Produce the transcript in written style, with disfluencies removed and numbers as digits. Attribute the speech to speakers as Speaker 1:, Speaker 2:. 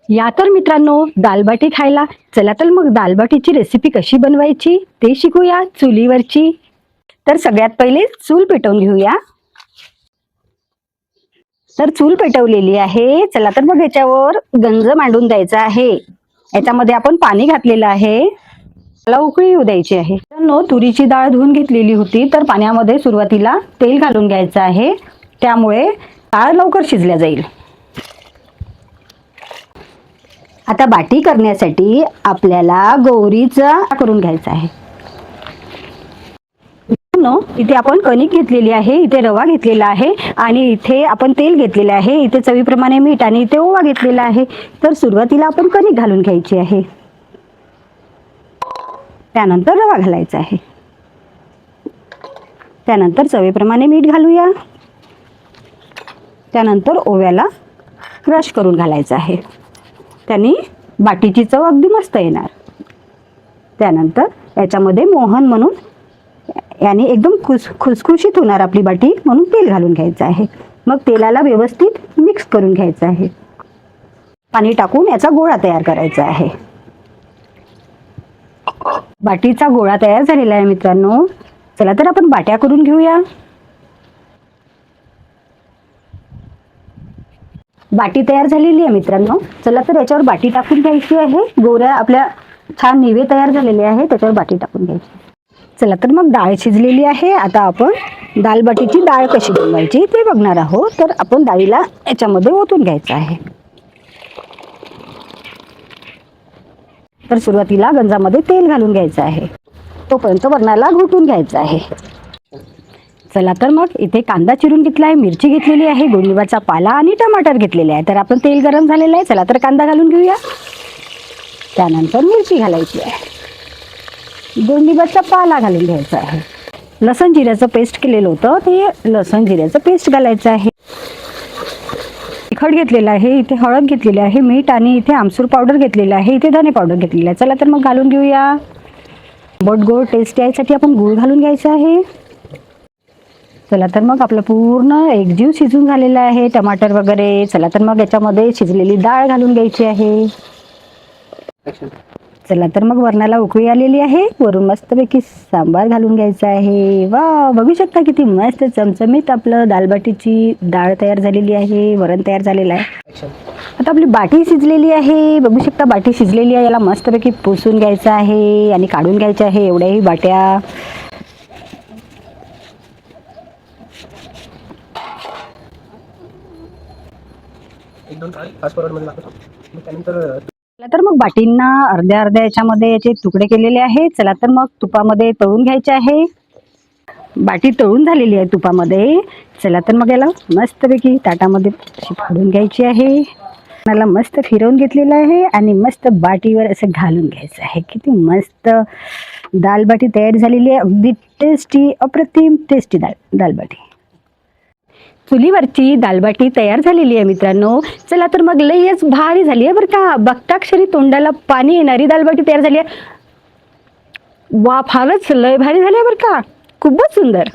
Speaker 1: या तर मित्रांनो दालबाटी खायला. चला तर मग दालबाटीची रेसिपी कशी बनवायची ते शिकूया चुलीवरची. तर सगळ्यात पहिले चूल पेटवून घेऊया. तर चूल पेटवलेली आहे. चला तर मग याच्यावर गंज मांडून द्यायचा आहे. याच्यामध्ये आपण पाणी घातलेलं आहे. त्याला उकळी येऊ द्यायची आहे. तुरीची डाळ धुवून घेतलेली होती. तर पाण्यामध्ये सुरुवातीला तेल घालून घ्यायचं आहे. त्यामुळे डाळ लवकर शिजल्या जाईल. आता बाटी करण्यासाठी आपल्याला गौरीचा करून घ्यायचा आहे. इथे आपण कणिक घेतलेली आहे, इथे रवा घेतलेला आहे आणि इथे आपण तेल घेतलेले आहे. इथे चवीप्रमाणे मीठ आणि इथे ओवा घेतलेला आहे. तर सुरुवातीला आपण कणिक घालून घ्यायची आहे. त्यानंतर रवा घालायचा आहे. त्यानंतर चवीप्रमाणे मीठ घालूया. त्यानंतर ओव्याला क्रश करून घालायचं आहे. त्याने बाटीची चव अगदी मस्त येणार. त्यानंतर याच्यामध्ये मोहन म्हणून याने एकदम खुसखुशीत होणार आपली बाटी, म्हणून तेल घालून घ्यायचं आहे. मग तेलाला व्यवस्थित मिक्स करून घ्यायचं आहे. पाणी टाकून याचा गोळा तयार करायचा आहे. बाटीचा गोळा तयार झालेला आहे मित्रांनो. चला तर आपण बाट्या करून घेऊया. बाटी तयार झालेली आहे मित्रांनो. चला तर याच्यावर बाटी टाकून घ्यायची आहे. गोऱ्या आपल्या छान निवे तयार झालेले आहे, त्याच्यावर बाटी टाकून घ्यायची. चला तर मग डाळ शिजलेली आहे. आता आपण दालबाटीची डाळ कशी बनवायची ते बघणार आहोत. तर आपण डाळीला याच्यामध्ये ओतून घ्यायचं आहे. तर सुरुवातीला गंजामध्ये तेल घालून घ्यायचं आहे. तोपर्यंत वरणाला घोटून घ्यायचं आहे. चला तर मग इथे कांदा चिरून घेतला आहे, मिरची घेतलेली आहे, गोडलिंबाचा पाला आणि टमाटर घेतलेले आहे. तर आपण तेल गरम झालेलं आहे. चला तर कांदा घालून घेऊया. त्यानंतर मिरची घालायची आहे. गोडलिंबाचा पाला घालून घ्यायचा आहे. लसण जिऱ्याचं पेस्ट केलेलं होतं, ते लसण जिऱ्याचं पेस्ट घालायचं आहे. तिखट घेतलेलं आहे, इथे हळद घेतलेली आहे, मीठ आणि इथे आमसूर पावडर घेतलेलं आहे, इथे धने पावडर घेतलेलं आहे. चला तर मग घालून घेऊया. गोड टेस्ट यायसाठी आपण गूळ घालून घ्यायचं आहे. चला तर मग आपलं पूर्ण एकजीव शिजून झालेला आहे, टमाटर वगैरे. चला तर मग याच्यामध्ये शिजलेली डाळ घालून घ्यायची आहे. चला तर मग वरणाला उकळी आलेली आहे. वरून मस्तपैकी सांबार घालून घ्यायचा आहे. वा, बघू शकता किती मस्त चमचमीत आपलं दालबाटीची डाळ तयार झालेली आहे, वरण तयार झालेलं आहे. आता आपली बाटी शिजलेली आहे. बघू शकता बाटी शिजलेली आहे. याला मस्तपैकी पुसून घ्यायचं आहे आणि काढून घ्यायच्या आहे एवढ्याही बाट्या. चला तर मग बाटींना अर्ध्या अर्ध्या याच्यामध्ये याचे तुकडे केलेले आहेत. चला तर मग तुपामध्ये तळून घ्यायचे आहे. बाटी तळून झालेली आहे तुपामध्ये. चला तर मग याला मस्तपैकी ताटामध्ये फाडून घ्यायची आहे. मला मस्त फिरवून घेतलेलं आहे आणि मस्त बाटीवर असं घालून घ्यायचं आहे. किती मस्त दालबाटी तयार झालेली आहे. अगदी टेस्टी, अप्रतिम टेस्टी दालबाटी. चुलीवरची दालबाटी तयार झालेली आहे मित्रांनो. चला तर मग लयच भारी झाली आहे बरं का. बघताक्षरी तोंडाला पाणी येणारी दालबाटी तयार झाली आहे. वा, फारच लय भारी झाली आहे बरं का. खूपच सुंदर.